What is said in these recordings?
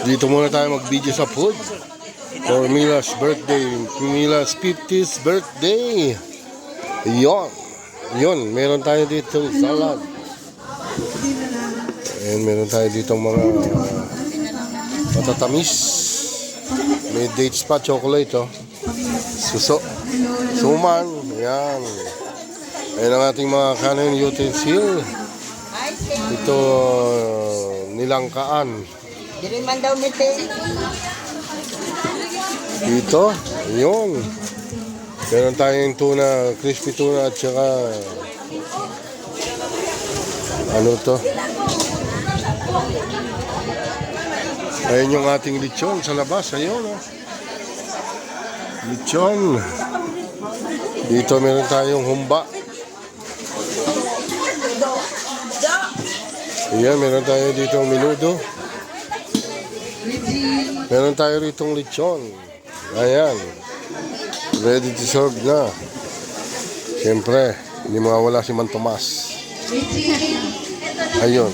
Dito muna tayo mag-video sa food. For Mila's birthday. Mila's 50th birthday. Yon, meron tayo dito salad. And meron tayo dito mga matatamis. May dates pa, chocolate, oh. Suso. Suman. Yan. Ayan ang ating mga kanin utensil. Ito, nilangkaan. Dirin man daw meeting. Dito, yun. Meron tayong tuna, crispy tuna at saka ano to? Ayan yung ating lechon sa labas. Ayun, oh. Lechon. Dito meron tayong humba. Ayan, meron tayo dito menudo. Meron tayo ritong lechon. Ayan. Ready to serve na. Siyempre, hindi mawawala si Man Tomas. Ayun.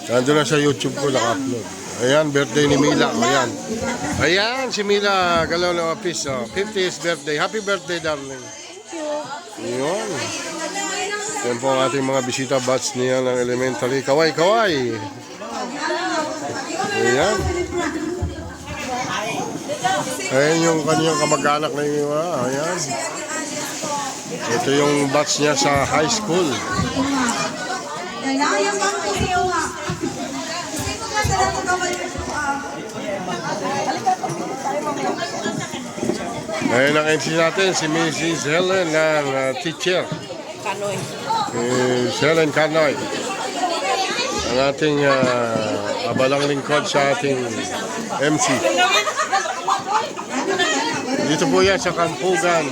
Nandun na sa YouTube ko, naka-upload. Ayan, birthday ni Mila. Ayan. Ayan, si Mila Galaw ng Apis. 50th birthday. Happy birthday, darling. Ayun. Yan po ang ating mga bisita batch niya ng elementary. Kaway, kaway. Ayan. Ayan yung kanyang kamag-anak na yun. Ayan. Ito yung batch niya sa high school. Ayan ang MC natin, si Mrs. Helen ng teacher. Kanoy. Helen Kanoy. Ang ating abalang lingkod sa ating MC. Dito po yan sa Kampugan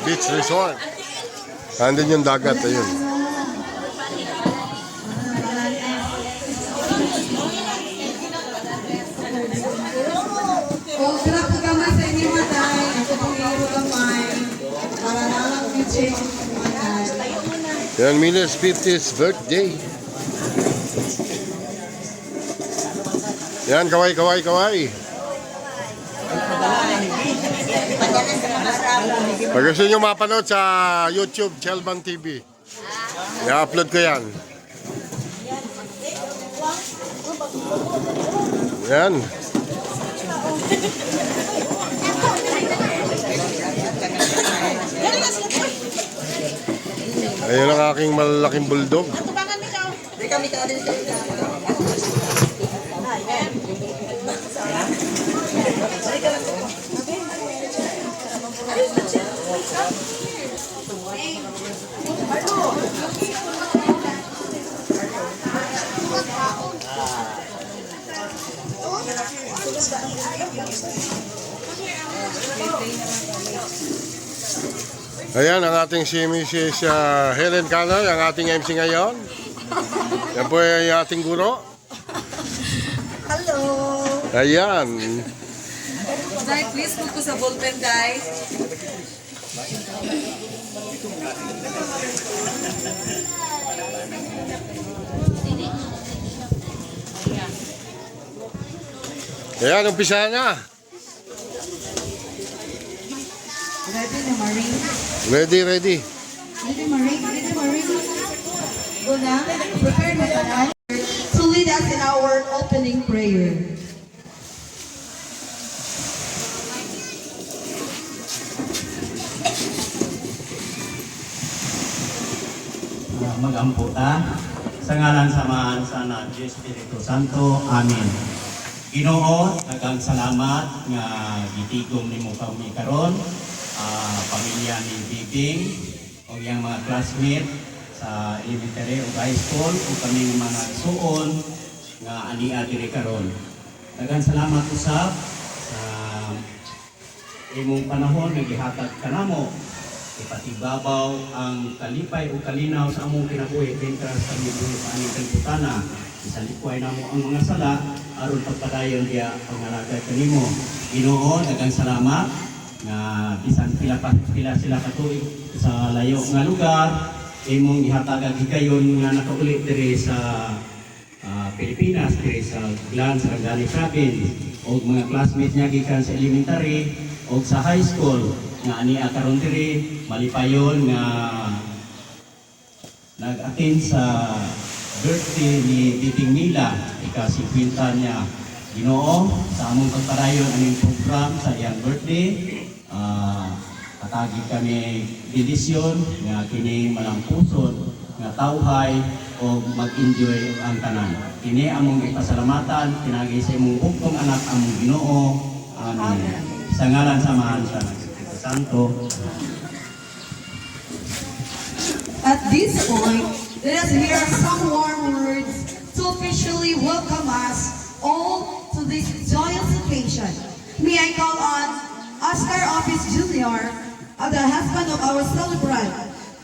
Beach Resort. Andun yung dagat. Ayun. Yan, Mila's 50th birthday. Yan, kaway, kaway, kaway. Pag gusto nyo mapanood sa YouTube, Chelban TV, i-upload ko yan. Yan. Ayun ang aking malalaking bulldog. Ayan ang ating si Mrs. Helen Kanoy, ang ating MC ngayon. Yan po yung ating guro. Hello. Ayan. Dai, please put ko sa ballpen, guys. Ayan, umpisa na. Ready na, Marie? Ready, ready. Ready, Marie? Ready, Marie? Go na. Prepare na tayo to lead us in our opening prayer. Magamputan sa ngalan samahan sa Diyos Espiritu Santo. Amen. Ginoo, daghang salamat nga gitigom nimo kami karon, pamilya ni Bibing o iyang mga classmate sa elementary o high school o kaming mga suon nga ania diri karon. Daghang salamat usab sa imong panahon nga gihatag kanamo. Ipatibabaw ang kalipay o kalinaw sa among kinabuhi pentras kami buhi paning kaliputana. Isalikuay namo ang mga sala aron pagpadayon diya pangalagay kanimo. Ginoo, daghang salamat nga bisan pila sila katuig sa layo nga lugar imong gihatag ang higayon nga nakaulit diri sa Pilipinas diri sa Glan Sarangani Province o mga classmates niya gikan sa elementary o sa high school nga ani karon diri malipayon nga nag-attend sa birthday ni Titing Mila ika-50 niya. Ginoo sa among pagpadayon aning program sa iyang birthday. Katagi kami bendisyon nga kini malampuson nga tawhay o mag-enjoy ang tanan. Kini among ipasalamatan pinagi sa imong bugtong anak among Ginoo. Amen. Sa ngalan samahan sa Espiritu Santo. At this point, let us hear some warm words to officially welcome us all to this joyous occasion. May I call on Oscar Office Jr., the husband of our celebrant,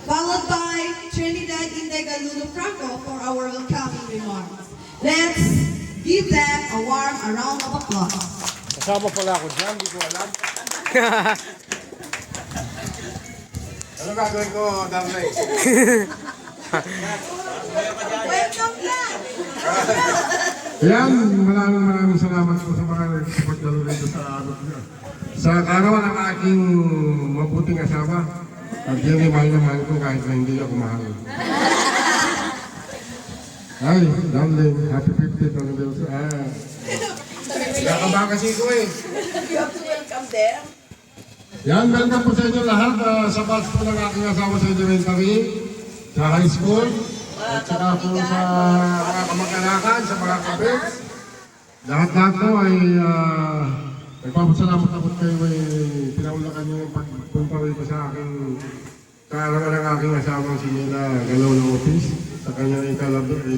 followed by Trinidad Indega Lulu Franco for our welcoming remarks. Let's give them a warm round of applause. Kasama pala ako dyan, hindi ko alam. Ano gagawin ko, Darley? Welcome back! Yan, maraming salamat po sa mga nag-support na rito sa karawan ng aking mabuting asawa. At yun ay mahal na mahal ko kahit na hindi ako mahal. Ay, darling, happy 50th anniversary. Nakaba kasi ko eh. You have to welcome them. Yan, welcome po sa inyo lahat sa batch po ng aking asawa sa elementary, sa high school, at saka po sa mga kamag-anakan, sa mga kapits. Lahat-lahat po ay nagpapasalamat ako kayo ay pinaulakan niyo yung pagpunta rito sa aking kaarawan ng aking asawa si Mila Galaw ng Otis sa kanyang ika-50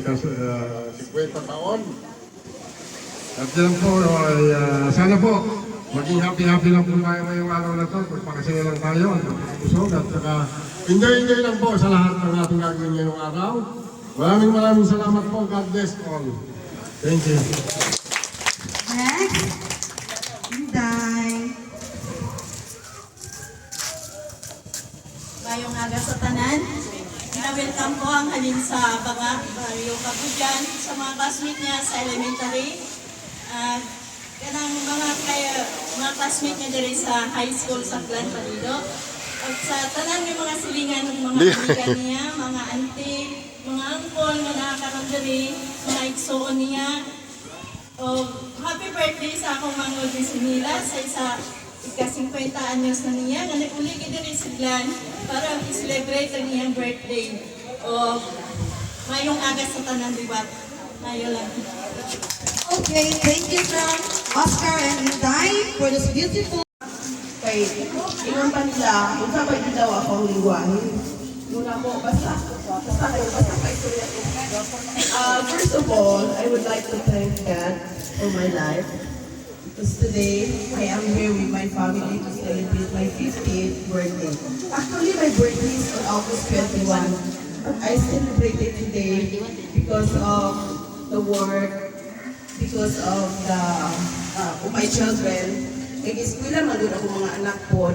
taon. At yan po ay sana po maging happy-happy lang po tayo ngayong araw na ito. Magpakasaya lang tayo at magpapusog at saka enjoy lang po sa lahat ng ating gagawin ngayong araw. Maraming salamat po. God bless all. Thank you. Next, Inday. Mayong aga sa tanan. Na-welcome ko ang halin sa Banga, Barrio Kabudyan, sa mga classmate niya sa elementary. Kanang mga classmate niya diri sa high school sa Clan Palido. At sa tanan ng mga silingan ng mga kaibigan niya, mga auntie, mga uncle nga nakakaroon diri, mga igsoon niya. O, happy birthday sa akong mangod ni Simila sa isa ika-50 anyos na niya. Nga nag-uli ka diri sa Glan para i-celebrate ang iyang birthday. O, mayong aga sa tanan, diba? Mayo lang. Okay, thank you from Oscar and Inday for this beautiful. Kay ingon pa nila, kung sabay din daw ako ang lingwahe. Muna po, basta pa istorya ko. First of all, I would like to thank God for my life. Because today, I am here with my family to celebrate my 50th birthday. Actually, my birthday is on August 21. But I celebrate it today because of the work, because of my children. Kaya iskwila man doon ako mga anak po.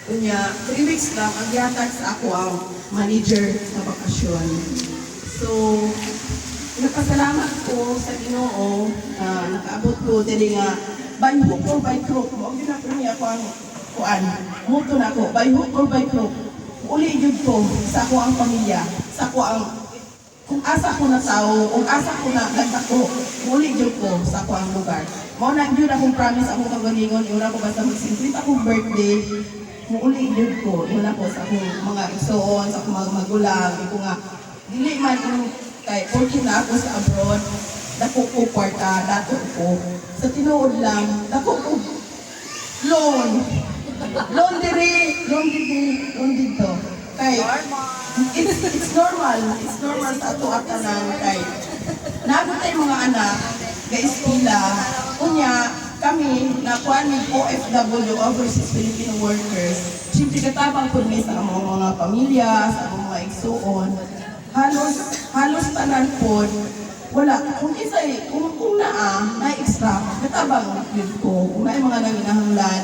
Kunya, 3 weeks lang, ang yatag sa ako ang manager sa bakasyon. So, nagpasalamat ko sa Ginoo na nakaabot ko dili nga by hook or by crook. Mo ang ginapon niya ako ang kuan. Muto na ako, by hook or by crook. Uli yun ko sa ako ang pamilya, sa ako ang kung asa ko na tao, kung asa ko na nagtako, muli yun ko sa ako ang lugar. Mao na yun akong promise akong kagalingon, yun ako basta mag-celebrate akong birthday, muli yun ko, yun ako sa akong mga igsoon, sa akong mga magulang, ko nga, dili man kung kay, porque na ako sa abroad, dako ko kwarta, dato ko. Sa tinuod lang, dako ko loan. Loan dito. Kay, it's normal sa ato at tanan kay naabot tayong mga anak guys pila kunya kami na kuan ni OFW overseas Filipino workers siyempre katabang po mi sa among mga pamilya sa among mga igsuon halos tanan po wala kung isa kung na extra katabang yun ko kung na mga nanginahanglan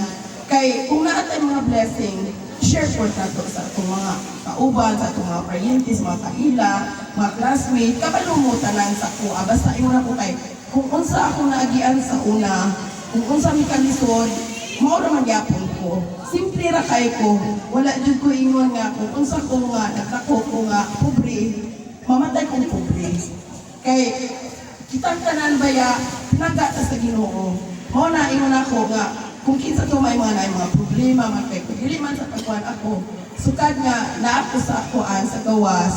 kay kung naa tayong mga blessing share po nato sa itong mga kauban, sa itong mga paryentes, mga kaila, mga classmates, kabalumutan lang sa kuha. Basta yung na ko kay, kung unsa ako naagian sa una, kung unsa mi kalisod, mao ra man gyapon ko. Simple ra kay ko, wala jud ko ingon nga kung unsa ko nga nagdako ko nga pobre, mamatay kong pobre. Kay kitang tanan baya naga ta sa Ginoo. Mao na ingon ako nga kung kinsa to may mga problema man kay dili man sa pagkuan ako. Sukad nga naa ko sa kuan sa gawas.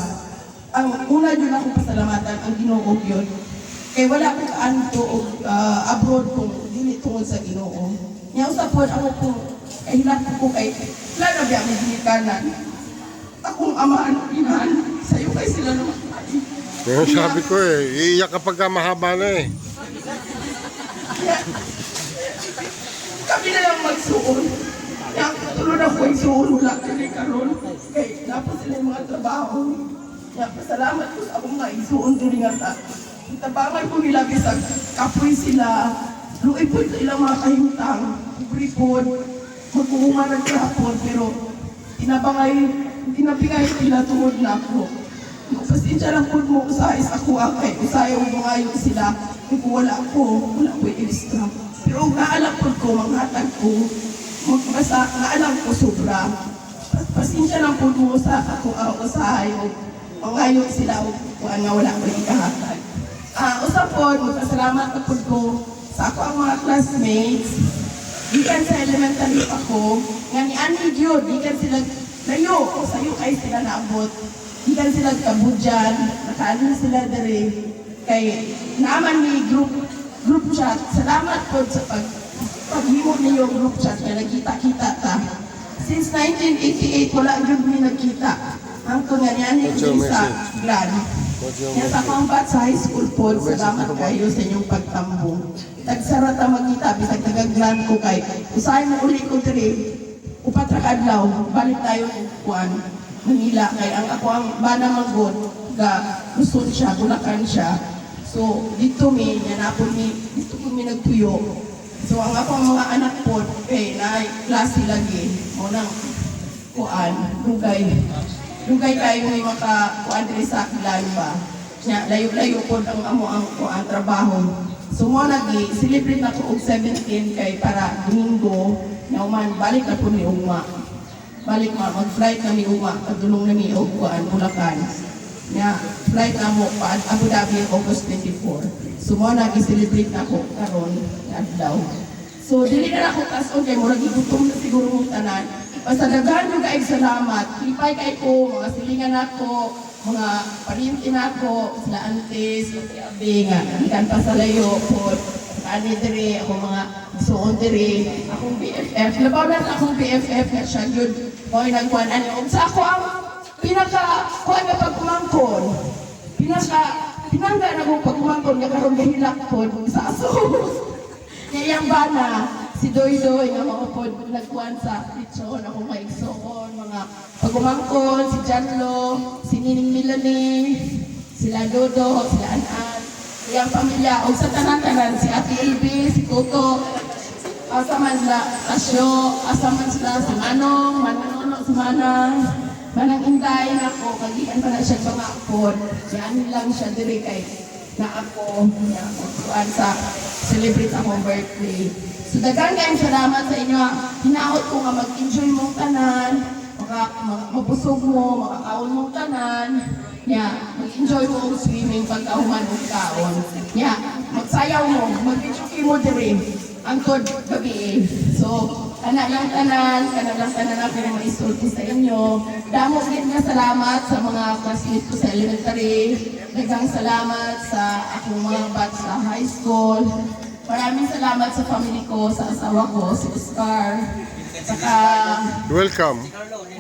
Ang una jud ako pasalamatan ang Ginoo gyud. Kay wala ko kaanto og abroad kung dili tungod sa Ginoo. Nya usab pod ako kung kahilak ko kay lalo biya may ginikanan. Akong amahan inahan sayo kay sila namatay. Kaya sabi ko iiyak kapag ka mahaba na eh. Kami na lang magsuon. Yang tulad ako ay suon wala kami karon. Kay dapat sila yung mga trabaho. Kaya pasalamat ko sa akong mga isuon diri nga sa itabangan ko nila bisag kapoy sila. Luoy po sa ilang mga kahimtang. Ibripon. Magkuhungan ng krapon. Pero tinapingay sila tuod na ako. Pasensya lang po mo usahay sa ako akay. Usahay ang mga sila. Kung wala ko extra. Pero naalam po ko, manghatag ko. Basta naalam ko sobra. Pasensya lang po mo sa ako usahay. Mangayon sila kung nga wala ko ikahatag. Usap po, magpasalamat po ko sa ako ang mga classmates. Gikan sa elementary ako, nga ni Annie Diod, gikan sila layo, sayo kay sila naabot. Gikan sila kabudyan, nakaanin sila dere. Kay naman ni group chat, salamat po sa paghimo niyo group chat, kaya nagkita-kita ta. Since 1988, wala group ni nagkita. Ang kunganyan ni sa Glan. Kaya sa pambat sa high school po, salamat kayo sa inyong pagtambong. Tagsara ta magkita, bisag tagaglan ko kay. Usahay mo uli ko diri, upat ra kadlaw, balik tayo ng kuan. Manila kay ang ako ang bana manggod ga Luzon siya, Bulacan siya. So dito dito mi nagpuyo. So ang ako ang mga anak po na klase lagi mo nang kuan dugay kayo may maka-kuan diri sa Aklan ba. Nya layo-layo po ang kuan trabaho. So mo nag-celebrate na ko og 17 kay para Domingo na man balik na po ni ugma. Balik mag-flight kami ugma pagdulong nami og kuan Bulacan. Nya flight na mo pa Abu Dhabi August 24. So mo nag-celebrate na ko karon adlaw. So dili na ako kason kay murag igutom na siguro mo tanan. Basta daghan yung kaig salamat. Lipay kay ko, mga silingan ako, mga parinti na ako, sila antes, abi nga, ikan pa sa layo po, kani diri, ako mga suon diri, akong BFF. Labaw na akong BFF na siya, yun, ko'y nagkuhan, sa ako ang kuhan na pagkumangkon, pinangga na kong pagkumangkon, nga karong gahilak po, sa aso. Ngayang bana, si Doy-Doy nga mga po nagkuhan sa lechon, ako maigsoon, mga pagumangkon, si Janlo, si Nining Milani, sila Dodo, sila Anan, iyang pamilya, o sa tanan-tanan, si Ate Elby, si Toto, asaman sila Asyo, asaman sila si Manong, Mananono, si Manang Inday na ako, kagian pa na siya pangakon, yan lang siya diri kay na ako, kuhan sa celebrate akong birthday. So daghang kayong salamat sa inyo. Hinaot ko nga mag-enjoy mong tanan, mapusog mo, makakaon mong tanan. Mag-enjoy mo ang swimming pagkahuman o kaon. Magsayaw mo, mag-enjoy mo diri ang tod gabi. So, kana lang tanan na pero maisulti sa inyo. Damo din nga salamat sa mga classmates ko sa elementary. Daghang salamat sa akong mga batch sa high school. Maraming salamat sa family ko, sa asawa ko, si Oscar. Saka, Welcome.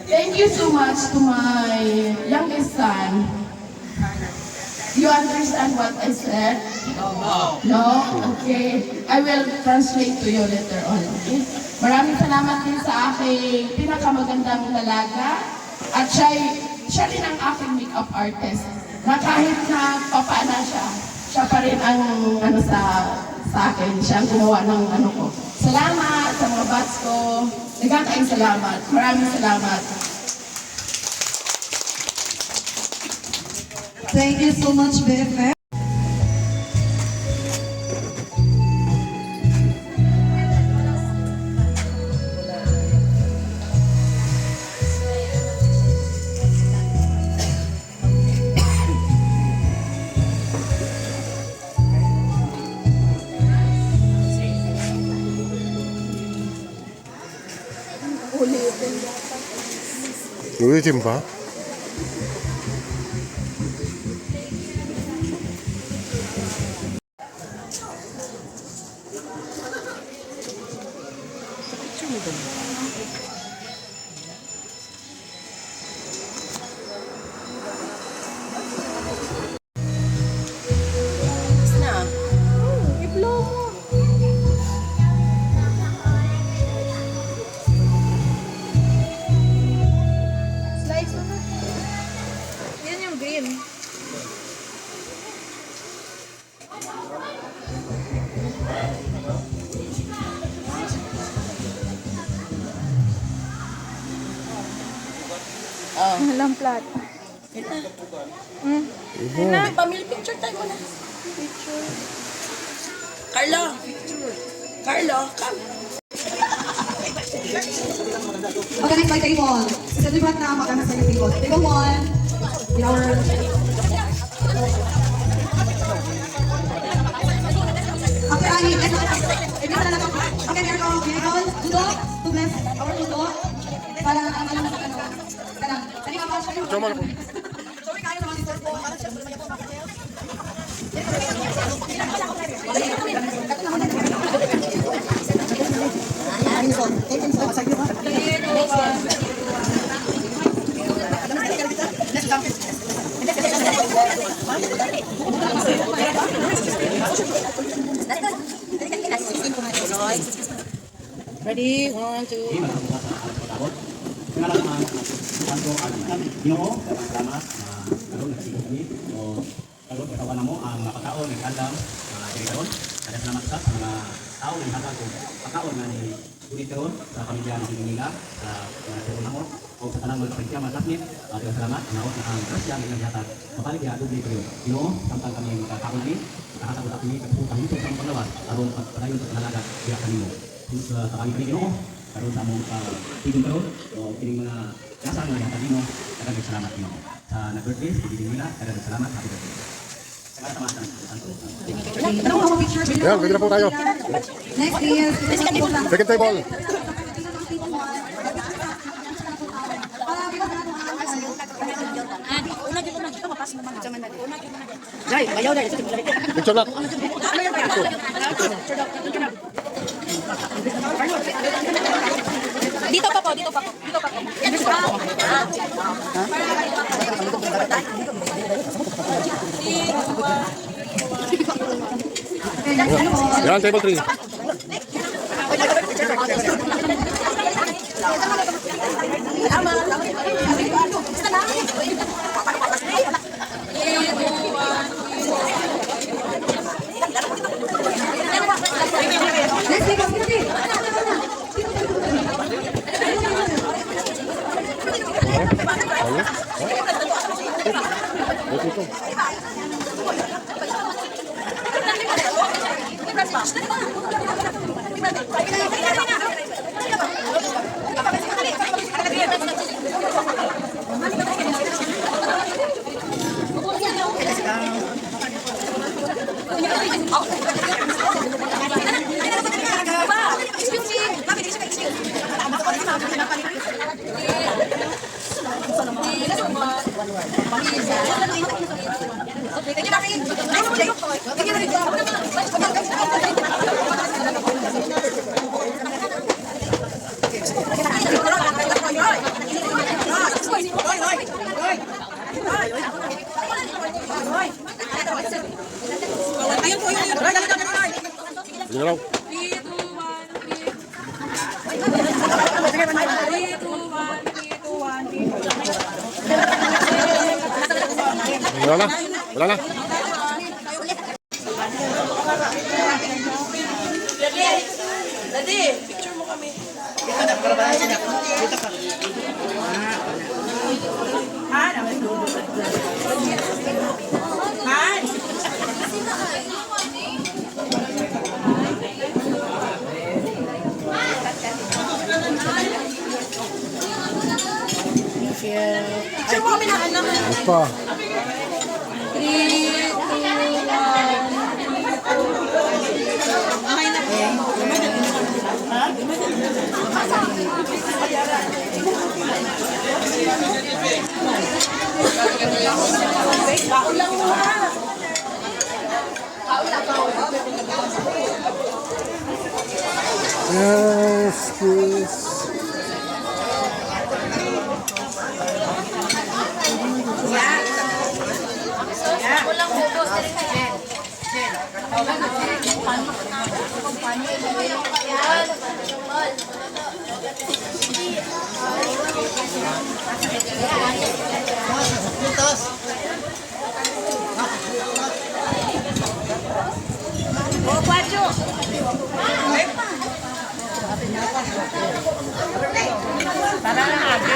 thank you so much to my youngest son. You understand what I said? No? Okay. I will translate to you later on. Okay? Maraming salamat din sa aking pinakamagandang dalaga. At siya rin ang aking makeup artist. Na kahit na papana siya pa rin ang sa akin. Siya ang gumawa ng ko. Salamat sa mga bats ko. Nagkakaing salamat. Maraming salamat. Thank you so much, BFF. Ulitin pa? Yan yung green. Walang plat. Family picture tayo muna. Carlo! Carlo, come! Organize by table. Celebrate na mag-ano sa table. Table 1. In our... After Ani, okay, miracle, Dudo, to bless our Dudo. Para ang ano sa ano. Kanang, sali ka pa siya. Sorry kayo naman si Sir po. Para siya, lumaya po mga kapatid. Ready? 1, 2. Pangalaman, santo ang Ginoo, salamat na karon nagsigod kami o karon katawan mo ang mga pagkaon ng kandam diri karon. Kada salamat sa mga tao ng hatag ko pagkaon nga ni ulit karon sa pamilya ng Manila sa mga tuon namo o sa tanang mga pamilya matapnit. Daghang salamat naot na ang grasya ng ilang hatag. Mapalig ya dugay kayo. Ginoo, samtang kami makakaon ni nakatabot kami pagputang nito sa paglawas aron pagpadayon sa halaga diha kanimo. Sa kami Ginoo karon sa among tigong karon o kining mga jasa nga hatag nimo daghang salamat Ginoo. Sa nag-birthday sa bibig nila daghang salamat, happy birthday. Sa katamatan santo. Ano mo picture? Yan, pwede na po tayo. Next is... Second table. Picture na. Dito pa po, dito pa po. Dito pa po. Yan, table 3. Next table 50. Sige lang. Wala na. Wala na. Daddy, picture mo kami. Picture mo kami na anak. Ano pa? 3, 2, 1. Okay na po. Yes, kiss. Walang hugos. Oh, Pacho! Tara na, Ate.